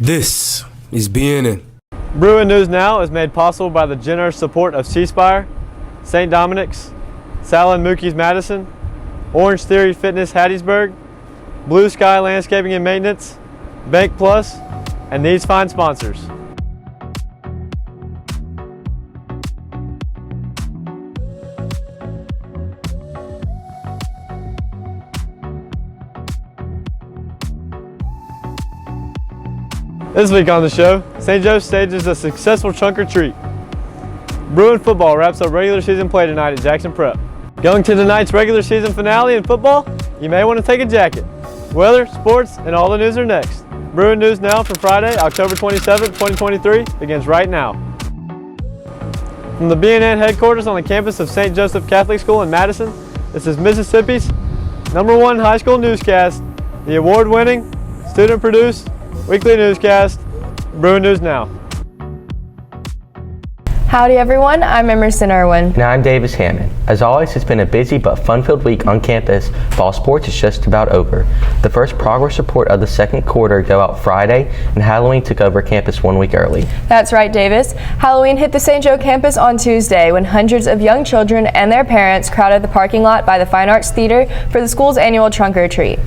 This is BNN. Bruin News Now is made possible by the generous support of C-Spire, St. Dominic's, Sal and Mookie's Madison, Orange Theory Fitness Hattiesburg, Blue Sky Landscaping and Maintenance, Bank Plus, and these fine sponsors. This week on the show, St. Joe stages a successful trunk or treat. Bruin football wraps up regular season play tonight at Jackson Prep. Going to tonight's regular season finale in football, you may want to take a jacket. Weather, sports, and all the news are next. Bruin News Now for Friday, October 27, 2023 begins right now. From the BNN headquarters on the campus of St. Joseph Catholic School in Madison, this is Mississippi's #1 high school newscast, the award-winning, student-produced, weekly newscast, Bruin News Now. Howdy everyone, I'm Emerson Irwin. And I'm Davis Hammond. As always, it's been a busy but fun-filled week on campus. Fall sports is just about over. The first progress report of the second quarter go out Friday, and Halloween took over campus 1 week early. That's right, Davis. Halloween hit the St. Joe campus on Tuesday when hundreds of young children and their parents crowded the parking lot by the Fine Arts Theater for the school's annual trunk or treat.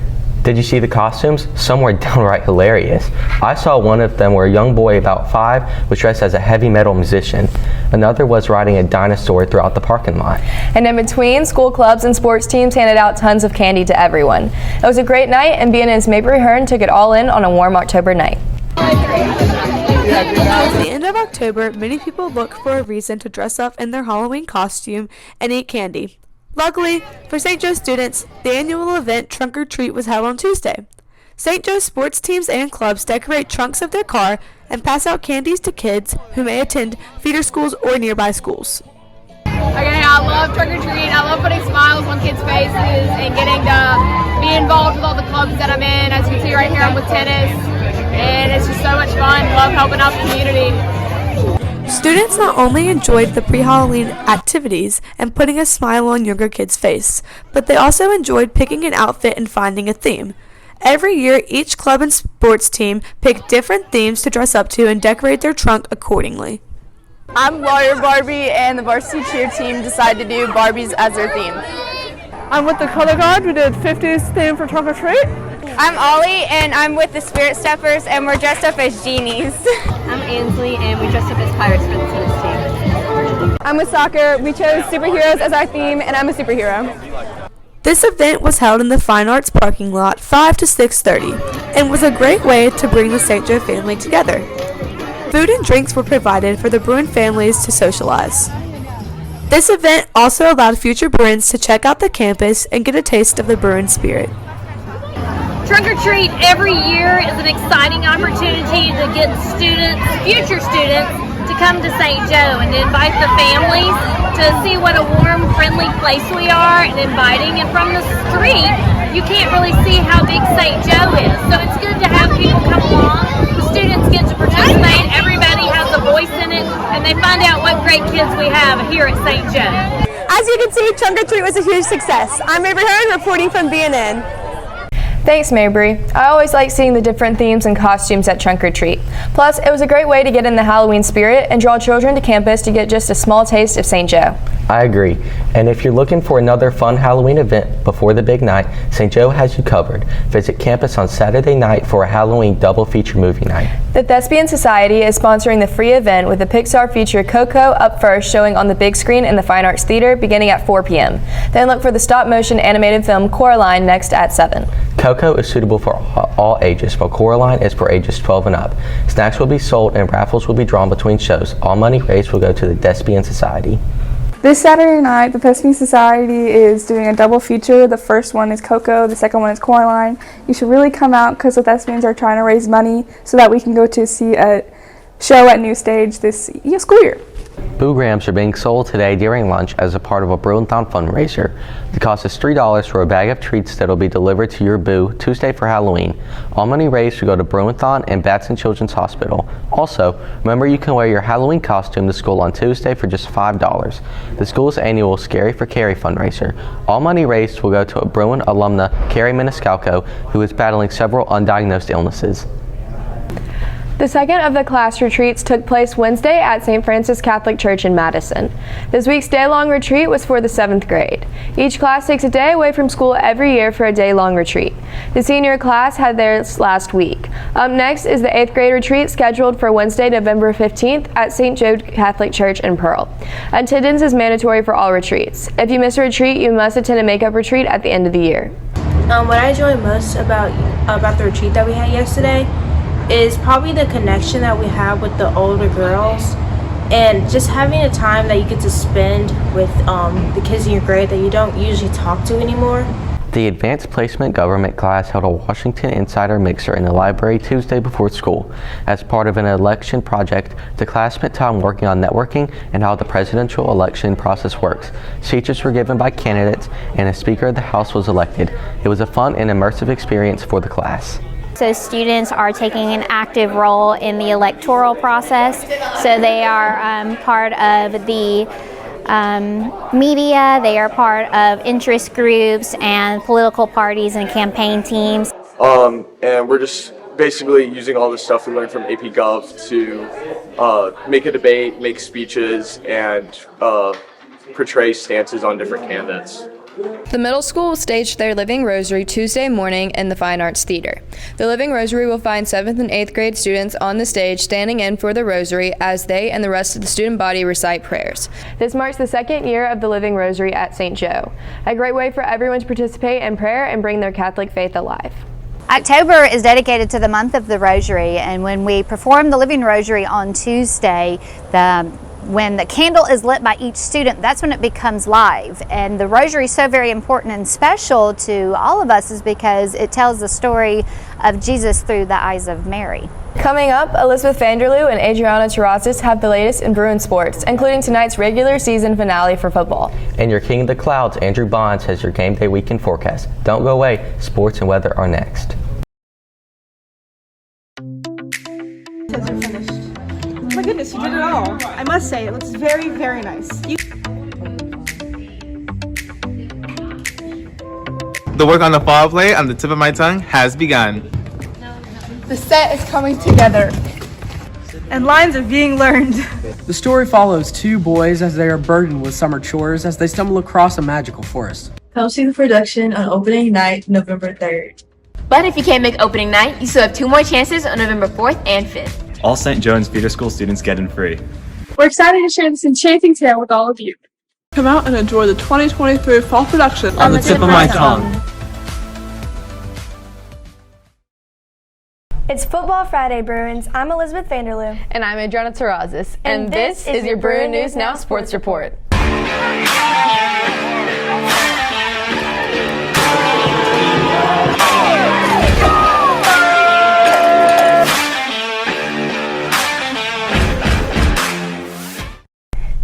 Did you see the costumes? Some were downright hilarious. I saw one of them where a young boy about 5 was dressed as a heavy metal musician. Another was riding a dinosaur throughout the parking lot. And in between, school clubs and sports teams handed out tons of candy to everyone. It was a great night, and BNN's Mabry Hearn took it all in on a warm October night. At the end of October, many people look for a reason to dress up in their Halloween costume and eat candy. Luckily, for St. Joe students, the annual event Trunk or Treat was held on Tuesday. St. Joe sports teams and clubs decorate trunks of their car and pass out candies to kids who may attend feeder schools or nearby schools. Okay, I love Trunk or Treat. I love putting smiles on kids' faces and getting to be involved with all the clubs that I'm in. As you can see right here, I'm with tennis, and it's just so much fun. Love helping out the community. Students not only enjoyed the pre-Halloween activities and putting a smile on younger kids' face, but they also enjoyed picking an outfit and finding a theme. Every year, each club and sports team pick different themes to dress up to and decorate their trunk accordingly. I'm Lawyer Barbie, and the varsity cheer team decided to do Barbies as their theme. I'm with the Color Guard. We did 50s theme for Trunk or Treat. I'm Ollie, and I'm with the Spirit Steppers, and we're dressed up as genies. I'm Ansley, and we dressed up as pirates for the tennis team. I'm with soccer. We chose superheroes as our theme, and I'm a superhero. This event was held in the Fine Arts parking lot 5 to 6:30 and was a great way to bring the St. Joe family together. Food and drinks were provided for the Bruin families to socialize. This event also allowed future Bruins to check out the campus and get a taste of the Bruin spirit. Trunk or Treat every year is an exciting opportunity to get students, future students, to come to St. Joe and to invite the families to see what a warm, friendly place we are and inviting. And from the street, you can't really see how big St. Joe is. So it's good to have people come along. The students get to participate. Everybody has a voice in it, and they find out what great kids we have here at St. Joe. As you can see, Trunk or Treat was a huge success. I'm Mabry Hearn reporting from BNN. Thanks, Mabry. I always like seeing the different themes and costumes at Trunk or Treat. Plus, it was a great way to get in the Halloween spirit and draw children to campus to get just a small taste of St. Joe. I agree. And if you're looking for another fun Halloween event before the big night, St. Joe has you covered. Visit campus on Saturday night for a Halloween double feature movie night. The Thespian Society is sponsoring the free event with the Pixar feature Coco up first, showing on the big screen in the Fine Arts Theater beginning at 4 p.m. Then look for the stop-motion animated film Coraline next at 7. Coco is suitable for all ages, while Coraline is for ages 12 and up. Snacks will be sold and raffles will be drawn between shows. All money raised will go to the Thespian Society. This Saturday night, the Thespian Society is doing a double feature. The first one is Coco, the second one is Coraline. You should really come out because the Thespians are trying to raise money so that we can go to see a show at New Stage this school year. Boo Grams are being sold today during lunch as a part of a Bruinthon fundraiser. The cost is $3 for a bag of treats that will be delivered to your boo Tuesday for Halloween. All money raised will go to Bruinthon and Madison Children's Hospital. Also, remember you can wear your Halloween costume to school on Tuesday for just $5. The school's annual Scary for Carrie fundraiser. All money raised will go to a Bruin alumna, Carrie Maniscalco, who is battling several undiagnosed illnesses. The second of the class retreats took place Wednesday at St. Francis Catholic Church in Madison. This week's day-long retreat was for the 7th grade. Each class takes a day away from school every year for a day-long retreat. The senior class had theirs last week. Up next is the 8th grade retreat scheduled for Wednesday, November 15th at St. Jude Catholic Church in Pearl. Attendance is mandatory for all retreats. If you miss a retreat, you must attend a makeup retreat at the end of the year. What I enjoy most about the retreat that we had yesterday is probably the connection that we have with the older girls and just having a time that you get to spend with the kids in your grade that you don't usually talk to anymore. The Advanced Placement Government class held a Washington Insider Mixer in the library Tuesday before school. As part of an election project, the class spent time working on networking and how the presidential election process works. Speeches were given by candidates and a Speaker of the House was elected. It was a fun and immersive experience for the class. So students are taking an active role in the electoral process. So they are part of the media, they are part of interest groups and political parties and campaign teams. And we're just basically using all the stuff we learned from AP Gov to make a debate, make speeches, and portray stances on different candidates. The middle school will stage their Living Rosary Tuesday morning in the Fine Arts Theater. The Living Rosary will find 7th and 8th grade students on the stage standing in for the Rosary as they and the rest of the student body recite prayers. This marks the 2nd year of the Living Rosary at St. Joe, a great way for everyone to participate in prayer and bring their Catholic faith alive. October is dedicated to the month of the Rosary, and when we perform the Living Rosary on Tuesday, when the candle is lit by each student, that's when it becomes live. And the Rosary is so very important and special to all of us is because it tells the story of Jesus through the eyes of Mary. Coming up, Elizabeth Vanderloo and Adriana Terrazas have the latest in Bruin sports, including tonight's regular season finale for football. And your King of the Clouds, Andrew Bonds, has your game day weekend forecast. Don't go away. Sports and weather are next. Oh my goodness, you did it all. I must say, it looks very, very nice. The work on the fall play on the tip of my tongue has begun. The set is coming together, and lines are being learned. The story follows two boys as they are burdened with summer chores as they stumble across a magical forest. Come see the production on opening night, November 3rd. But if you can't make opening night, you still have 2 more chances on November 4th and 5th. All St. John's Feeder School students get in free. We're excited to share this enchanting tale with all of you. Come out and enjoy the 2023 fall production on the tip of my tongue. It's Football Friday, Bruins. I'm Elizabeth Vanderloo. And I'm Adriana Terrazas. And this is your Bruin News Now Sports Report.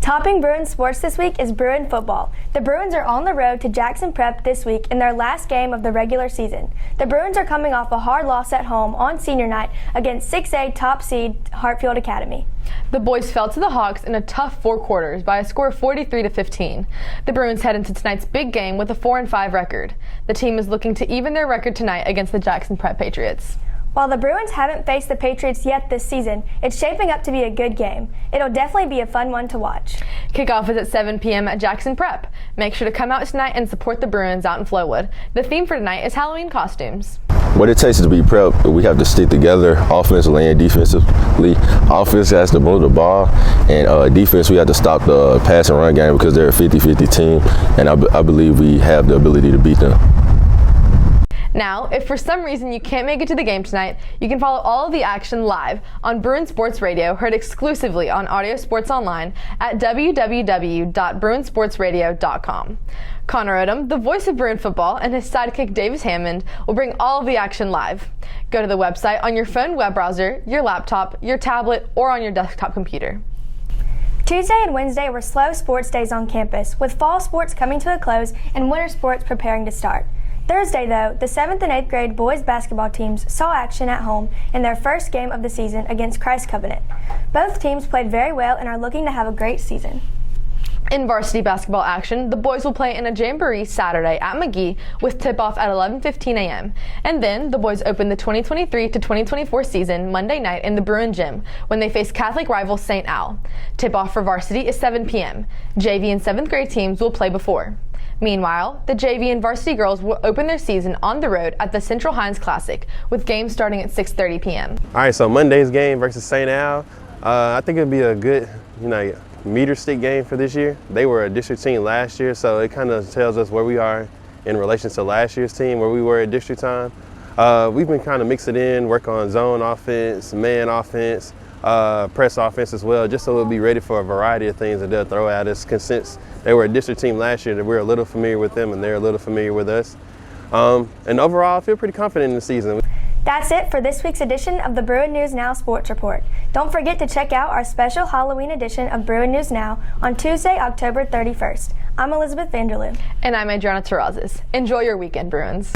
Topping Bruin sports this week is Bruin football. The Bruins are on the road to Jackson Prep this week in their last game of the regular season. The Bruins are coming off a hard loss at home on senior night against 6A top seed Hartfield Academy. The boys fell to the Hawks in a tough 4 quarters by a score of 43-15. The Bruins head into tonight's big game with a 4-5 record. The team is looking to even their record tonight against the Jackson Prep Patriots. While the Bruins haven't faced the Patriots yet this season, it's shaping up to be a good game. It'll definitely be a fun one to watch. Kickoff is at 7 p.m. at Jackson Prep. Make sure to come out tonight and support the Bruins out in Flowood. The theme for tonight is Halloween costumes. What it takes to be prep, we have to stick together offensively and defensively. Offense has to move the ball, and defense, we have to stop the pass and run game because they're a 50-50 team, and I believe we have the ability to beat them. Now, if for some reason you can't make it to the game tonight, you can follow all of the action live on Bruin Sports Radio, heard exclusively on Audio Sports Online at www.bruinsportsradio.com. Connor Odom, the voice of Bruin football, and his sidekick Davis Hammond will bring all of the action live. Go to the website on your phone web browser, your laptop, your tablet, or on your desktop computer. Tuesday and Wednesday were slow sports days on campus, with fall sports coming to a close and winter sports preparing to start. Thursday, though, the 7th and 8th grade boys basketball teams saw action at home in their first game of the season against Christ Covenant. Both teams played very well and are looking to have a great season. In varsity basketball action, the boys will play in a jamboree Saturday at McGee with tip-off at 11:15 a.m. And then the boys open the 2023 to 2024 season Monday night in the Bruin Gym when they face Catholic rival St. Al. Tip-off for varsity is 7 p.m. JV and 7th grade teams will play before. Meanwhile, the JV and varsity girls will open their season on the road at the Central Hines Classic with games starting at 6:30 p.m. All right, so Monday's game versus St. Al. I think it'd be a good, meter stick game for this year. They were a district team last year, so it kind of tells us where we are in relation to last year's team, where we were at district time. We've been kind of mixing it in, work on zone offense, man offense, press offense as well, just so we'll be ready for a variety of things that they'll throw at us. Since they were a district team last year, that we're a little familiar with them and they're a little familiar with us. And overall, I feel pretty confident in the season. That's it for this week's edition of the Bruin News Now Sports Report. Don't forget to check out our special Halloween edition of Bruin News Now on Tuesday, October 31st. I'm Elizabeth Vanderloo. And I'm Adriana Terrazas. Enjoy your weekend, Bruins.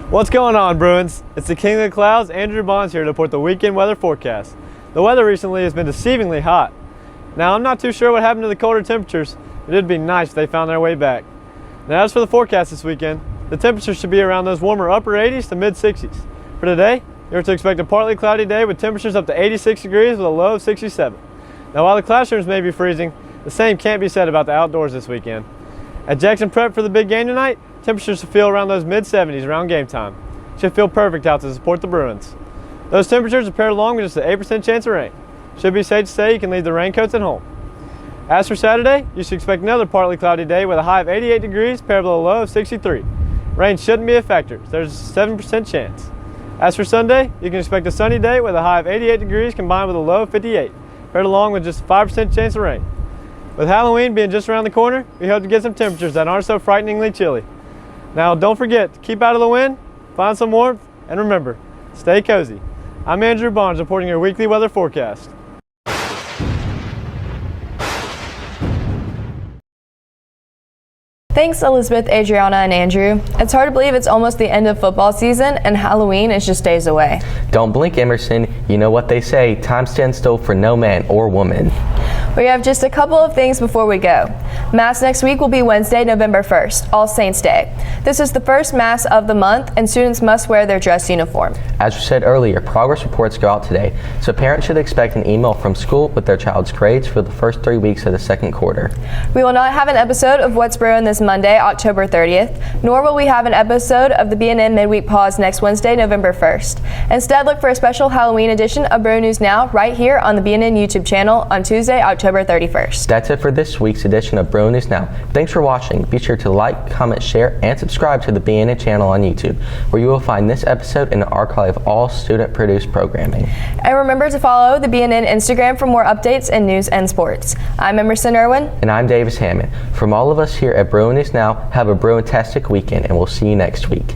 What's going on, Bruins? It's the King of the Clouds, Andrew Bonds here to report the weekend weather forecast. The weather recently has been deceivingly hot. Now, I'm not too sure what happened to the colder temperatures. It'd be nice if they found their way back. Now, as for the forecast this weekend, the temperatures should be around those warmer upper 80s to mid 60s. For today, you're to expect a partly cloudy day with temperatures up to 86 degrees with a low of 67. Now, while the classrooms may be freezing, the same can't be said about the outdoors this weekend. At Jackson Prep for the big game tonight, temperatures will feel around those mid-70s around game time. Should feel perfect out to support the Bruins. Those temperatures are paired along with just an 8% chance of rain. Should be safe to say you can leave the raincoats at home. As for Saturday, you should expect another partly cloudy day with a high of 88 degrees paired with a low of 63. Rain shouldn't be a factor. There's a 7% chance. As for Sunday, you can expect a sunny day with a high of 88 degrees combined with a low of 58, paired along with just a 5% chance of rain. With Halloween being just around the corner, we hope to get some temperatures that aren't so frighteningly chilly. Now, don't forget to keep out of the wind, find some warmth, and remember, stay cozy. I'm Andrew Barnes reporting your weekly weather forecast. Thanks, Elizabeth, Adriana, and Andrew. It's hard to believe it's almost the end of football season and Halloween is just days away. Don't blink, Emerson. You know what they say, time stands still for no man or woman. We have just a couple of things before we go. Mass next week will be Wednesday, November 1st, All Saints Day. This is the first Mass of the month, and students must wear their dress uniform. As we said earlier, progress reports go out today, so parents should expect an email from school with their child's grades for the first 3 weeks of the second quarter. We will not have an episode of What's Bruin this Monday, October 30th, nor will we have an episode of the BNN Midweek Pause next Wednesday, November 1st. Instead, look for a special Halloween edition of Bruin News Now right here on the BNN YouTube channel on Tuesday, October 31st. That's it for this week's edition of Bruin News Now. Thanks for watching. Be sure to like, comment, share, and subscribe to the BNN channel on YouTube, where you will find this episode and an archive of all student-produced programming. And remember to follow the BNN Instagram for more updates and news and sports. I'm Emerson Irwin. And I'm Davis Hammond. From all of us here at Bruin News Now, have a Bruin-tastic weekend, and we'll see you next week.